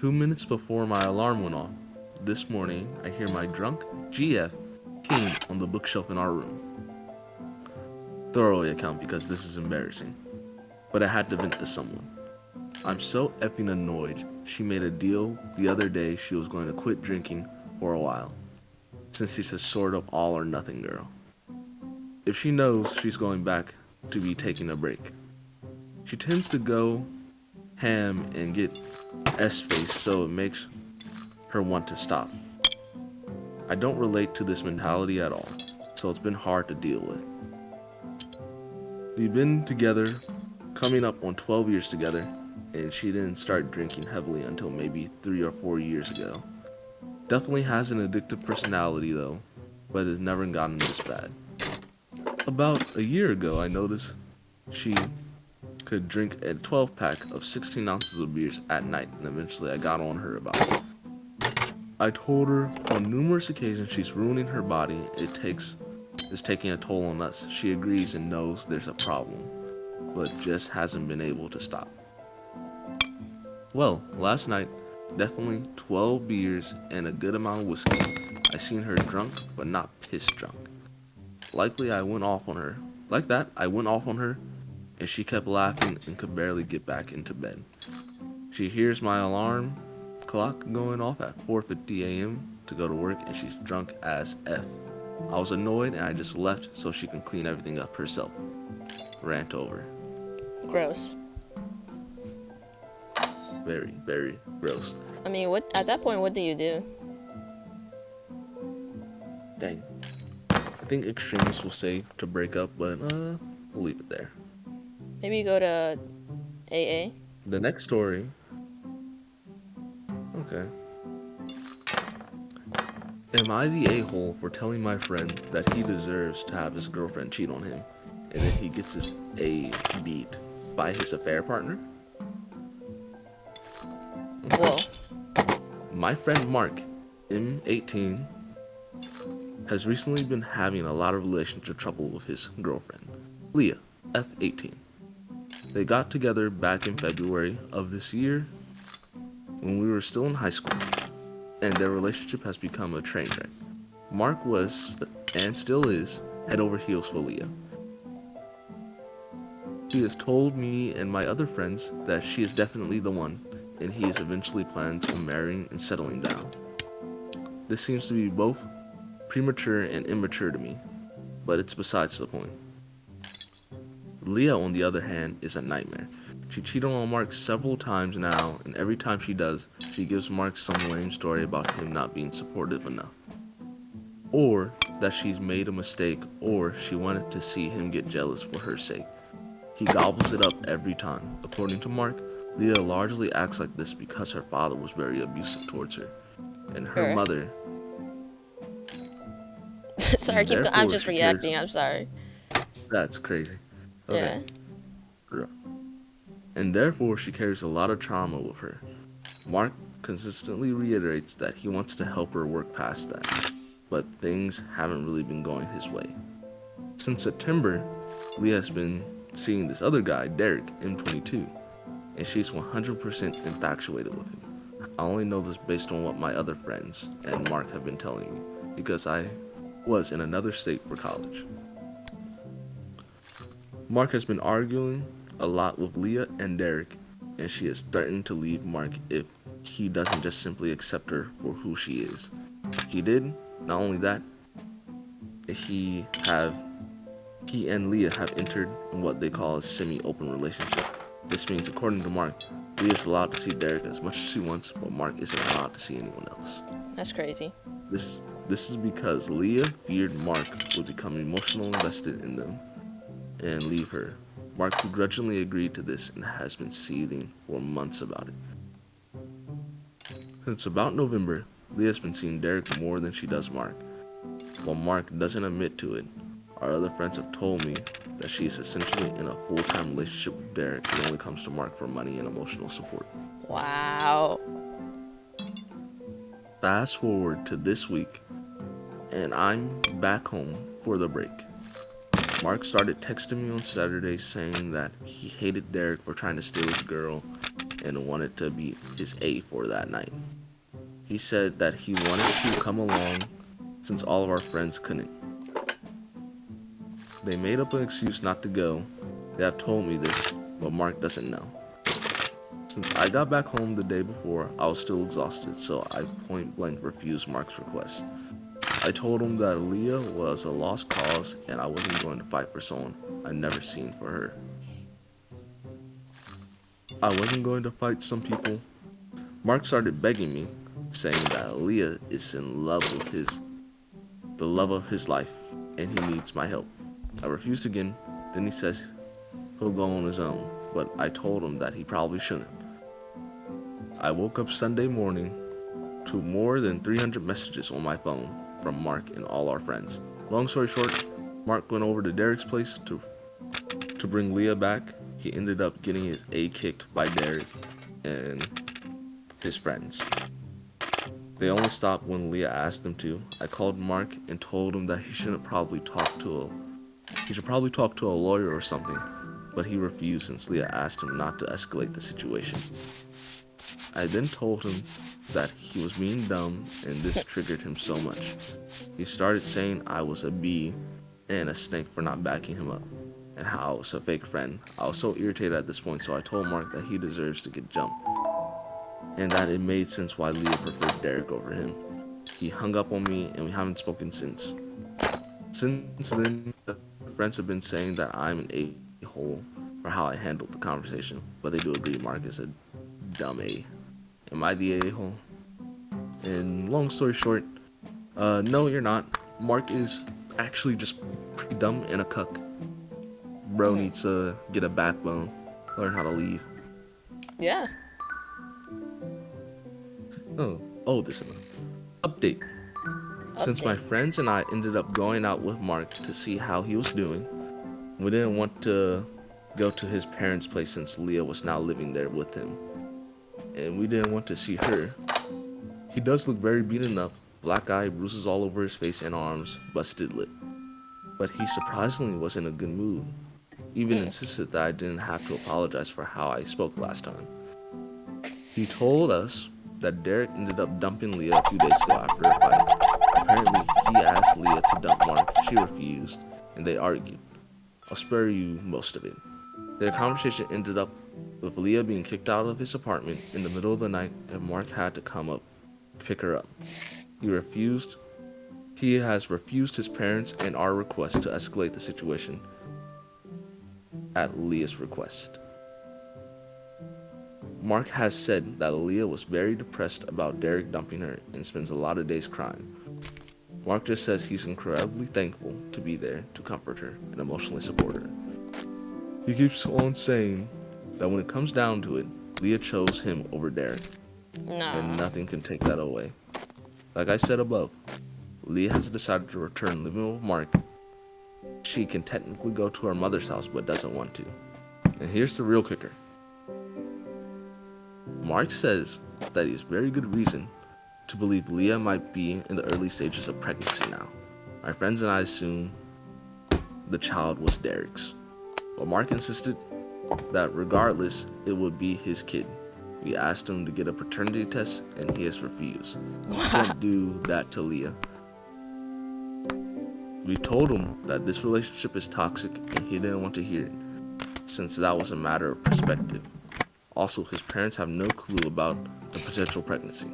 2 minutes before my alarm went off. This morning, I hear my drunk GF peeing on the bookshelf in our room. Thoroughly account because this is embarrassing, but I had to vent to someone. I'm so effing annoyed. She made a deal the other day she was going to quit drinking for a while, since she's a sort of all or nothing girl. If she knows she's going back to be taking a break, she tends to go ham and get S-face, so it makes her want to stop. I don't relate to this mentality at all, so it's been hard to deal with. We've been together, coming up on 12 years together, and she didn't start drinking heavily until maybe 3 or 4 years ago. Definitely has an addictive personality though, but has never gotten this bad. About a year ago, I noticed she could drink a 12-pack of 16 ounces of beers at night, and eventually I got on her about it. I told her on numerous occasions she's ruining her body, is taking a toll on us. She agrees and knows there's a problem, but just hasn't been able to stop. Well, last night, definitely 12 beers and a good amount of whiskey. I seen her drunk, but not pissed drunk. I went off on her, and she kept laughing and could barely get back into bed. She hears my alarm clock going off at 4:50 a.m. to go to work, and she's drunk as F. I was annoyed and I just left so she can clean everything up herself. Rant over. Gross. Very, very gross. I mean, what at that point, what do you do? Dang. I think extremists will say to break up, but we'll leave it there. Maybe you go to AA? The next story. Okay. Am I the a-hole for telling my friend that he deserves to have his girlfriend cheat on him, and then he gets his A beat by his affair partner? Whoa. My friend Mark, M18, has recently been having a lot of relationship trouble with his girlfriend, Leah, F18. They got together back in February of this year when we were still in high school, and their relationship has become a train wreck. Mark was, and still is, head over heels for Leah. He has told me and my other friends that she is definitely the one, and he is eventually planning on marrying and settling down. This seems to be both premature and immature to me, but it's besides the point. Leah, on the other hand, is a nightmare. She cheated on Mark several times now, and every time she does, she gives Mark some lame story about him not being supportive enough, or that she's made a mistake, or she wanted to see him get jealous for her sake. He gobbles it up every time. According to Mark, Leah largely acts like this because her father was very abusive towards her, and her mother. Sorry, I'm just reacting. I'm sorry. That's crazy. Okay. Yeah. And therefore she carries a lot of trauma with her. Mark consistently reiterates that he wants to help her work past that, but things haven't really been going his way. Since September, Leah has been seeing this other guy, Derek, M22, and she's 100% infatuated with him. I only know this based on what my other friends and Mark have been telling me, because I was in another state for college. Mark has been arguing a lot with Leah and Derek, and she is threatened to leave Mark if he doesn't just simply accept her for who she is. He did. Not only that, he and Leah have entered in what they call a semi-open relationship. This means, according to Mark, Leah is allowed to see Derek as much as she wants, but Mark isn't allowed to see anyone else. That's crazy. This is because Leah feared Mark would become emotionally invested in them and leave her. Mark begrudgingly agreed to this and has been seething for months about it. Since about November, Leah's been seeing Derek more than she does Mark. While Mark doesn't admit to it, our other friends have told me that she is essentially in a full-time relationship with Derek and only comes to Mark for money and emotional support. Wow. Fast forward to this week, and I'm back home for the break. Mark started texting me on Saturday saying that he hated Derek for trying to steal his girl, and wanted to be his A for that night. He said that he wanted to come along since all of our friends couldn't. They made up an excuse not to go. They have told me this, but Mark doesn't know. Since I got back home the day before, I was still exhausted, so I point blank refused Mark's request. I told him that Leah was a lost cause and I wasn't going to fight for someone I'd never seen for her. I wasn't going to fight some people. Mark started begging me, saying that Leah is in love with the love of his life, and he needs my help. I refused again. Then he says he'll go on his own, but I told him that he probably shouldn't. I woke up Sunday morning to more than 300 messages on my phone from Mark and all our friends. Long story short, Mark went over to Derek's place to bring Leah back. He ended up getting his A kicked by Derek and his friends. They only stopped when Leah asked him to. I called Mark and told him that he should probably talk to a lawyer or something, but he refused since Leah asked him not to escalate the situation. I then told him that he was being dumb and this triggered him so much. He started saying I was a bee and a snake for not backing him up, and how I was a fake friend. I was so irritated at this point, so I told Mark that he deserves to get jumped, and that it made sense why Leah preferred Derek over him. He hung up on me and we haven't spoken since. Since then, friends have been saying that I'm an a-hole for how I handled the conversation, but they do agree Mark is a dumb A. Am I the a-hole? And long story short, no, you're not. Mark is actually just pretty dumb and a cuck. Bro needs to get a backbone, learn how to leave. Yeah. Oh, there's an update. Since my friends and I ended up going out with Mark to see how he was doing, we didn't want to go to his parents' place since Leah was now living there with him, and we didn't want to see her. He does look very beaten up, black eye, bruises all over his face and arms, busted lip. But he surprisingly was in a good mood. Even insisted that I didn't have to apologize for how I spoke last time. He told us that Derek ended up dumping Leah a few days ago after a fight. Apparently, he asked Leah to dump Mark, she refused, and they argued. I'll spare you most of it. Their conversation ended up with Leah being kicked out of his apartment in the middle of the night, and Mark had to come up to pick her up. He has refused his parents and our request to escalate the situation at Leah's request. Mark has said that Leah was very depressed about Derek dumping her and spends a lot of days crying. Mark just says he's incredibly thankful to be there to comfort her and emotionally support her. He keeps on saying that when it comes down to it, Leah chose him over Derek. No. And nothing can take that away. Like I said above, Leah has decided to return living with Mark. She can technically go to her mother's house but doesn't want to. And here's the real kicker. Mark says that he has very good reason to believe Leah might be in the early stages of pregnancy now. My friends and I assume the child was Derek's, but Mark insisted that regardless, it would be his kid. We asked him to get a paternity test and he has refused. He can't do that to Leah. We told him that this relationship is toxic and he didn't want to hear it, since that was a matter of perspective. Also, his parents have no clue about the potential pregnancy.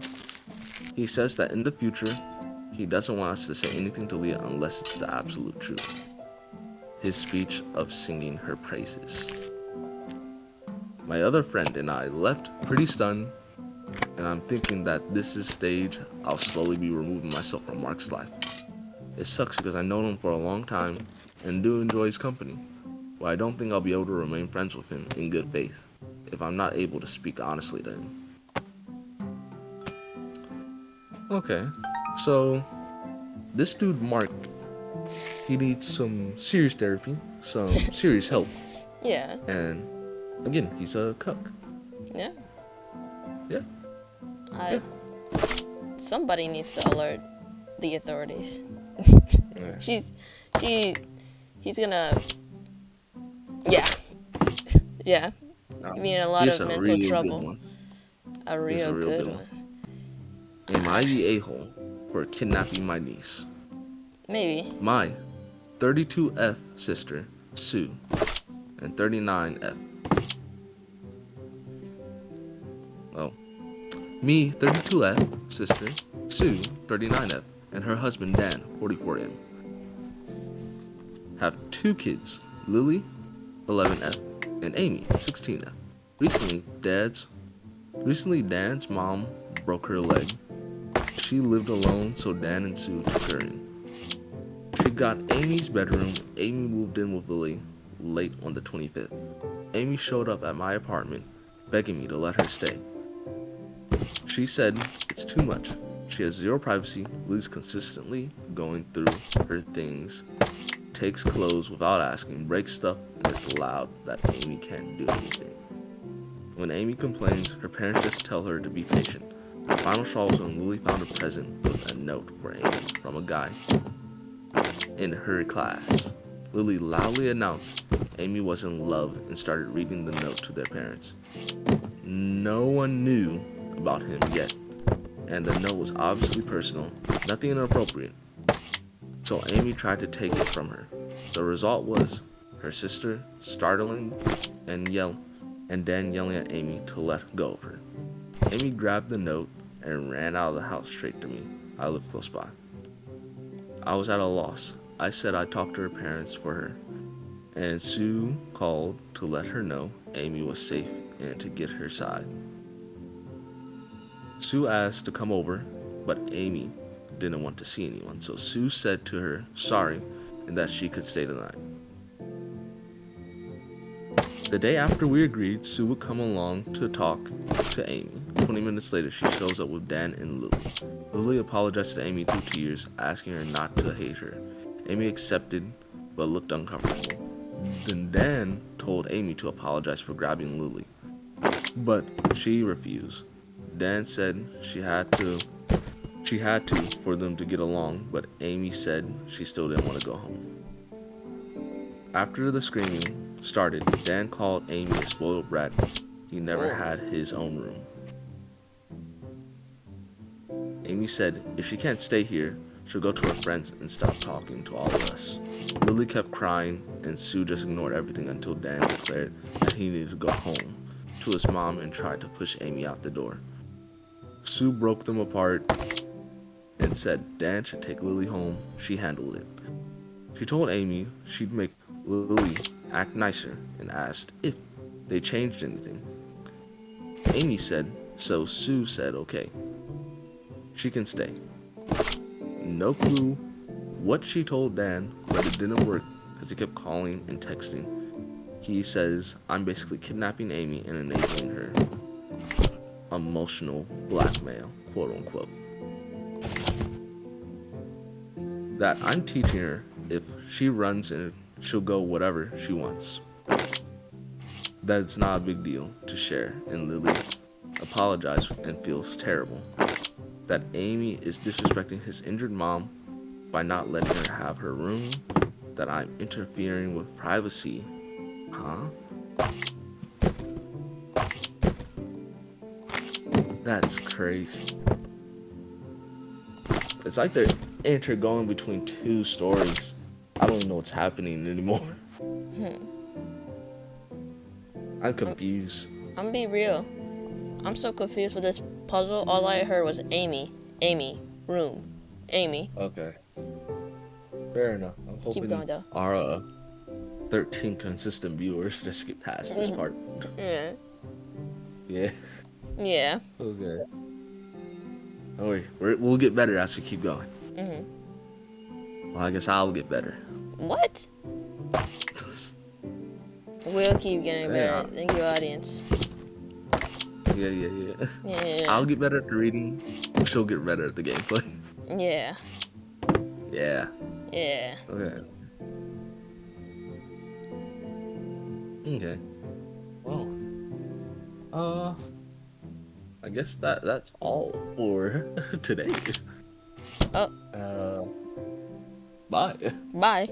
He says that in the future, he doesn't want us to say anything to Leah unless it's the absolute truth. His speech of singing her praises. My other friend and I left pretty stunned, and I'm thinking that this is stage I'll slowly be removing myself from Mark's life. It sucks because I've known him for a long time and do enjoy his company, but I don't think I'll be able to remain friends with him in good faith if I'm not able to speak honestly to him. Okay, so this dude Mark, he needs some serious therapy, some serious help. Yeah. And again, he's a cuck. Yeah. Yeah. Somebody needs to alert the authorities. Yeah. He's gonna. Yeah. Yeah. No, You mean a lot here's of a mental real good trouble. one. A Here's a real real good good one. one. Am I the a-hole for kidnapping my niece? Maybe. My 32F sister, Sue, and 39F. Oh, me, 32F, sister, Sue, 39F, and her husband Dan, 44M, have two kids, Lily, 11F, and Amy, 16F. Recently, Dan's mom broke her leg. She lived alone, so Dan and Sue took her in. She got Amy's bedroom. Amy moved in with Lily late on the 25th. Amy showed up at my apartment, begging me to let her stay. She said it's too much. She has zero privacy, Lily's consistently going through her things, takes clothes without asking, breaks stuff, and is loud that Amy can't do anything. When Amy complains, her parents just tell her to be patient. The final straw was when Lily found a present with a note for Amy from a guy in her class. Lily loudly announced Amy was in love and started reading the note to their parents. No one knew about him yet, and the note was obviously personal, nothing inappropriate. So Amy tried to take it from her. The result was her sister startling and Dan yelling at Amy to let go of her. Amy grabbed the note and ran out of the house straight to me. I lived close by. I was at a loss. I said I'd talk to her parents for her, and Sue called to let her know Amy was safe and to get her side. Sue asked to come over, but Amy didn't want to see anyone, so Sue said to her sorry and that she could stay the night. The day after we agreed, Sue would come along to talk to Amy. 20 minutes later, she shows up with Dan and Lily. Lily apologized to Amy through tears, asking her not to hate her. Amy accepted, but looked uncomfortable. Then Dan told Amy to apologize for grabbing Lily, but she refused. Dan said she had to for them to get along, but Amy said she still didn't want to go home. After the screaming started, Dan called Amy a spoiled brat. He never had his own room. Amy said if she can't stay here, she'll go to her friends and stop talking to all of us. Lily kept crying, and Sue just ignored everything until Dan declared that he needed to go home to his mom and tried to push Amy out the door. Sue broke them apart and said Dan should take Lily home. She handled it. She told Amy she'd make Lily act nicer and asked if they changed anything. Amy said so. Sue said okay. She can stay. No clue what she told Dan, but it didn't work because he kept calling and texting. He says I'm basically kidnapping Amy and enabling her emotional blackmail, quote unquote. That I'm teaching her if she runs and she'll go whatever she wants. That it's not a big deal to share, and Lily apologized and feels terrible. That Amy is disrespecting his injured mom by not letting her have her room. That I'm interfering with privacy. Huh? That's crazy. It's like they're intergoing between two stories. I don't know what's happening anymore. I'm confused. I'm gonna be real. I'm so confused with this puzzle. All I heard was Amy, Amy, room, Amy. Okay. Fair enough. I'm Keep hoping going though. our 13 consistent viewers just get past this part. Yeah. Yeah. Yeah. Okay. Don't worry. We'll get better as we keep going. Well, I guess I'll get better. What? We'll keep getting better. Yeah. Thank you, audience. Yeah. Yeah. I'll get better at the reading. She'll get better at the gameplay. Yeah. Yeah. Yeah. Okay. Okay. Well. I guess that's all for today. Oh. Bye. Bye.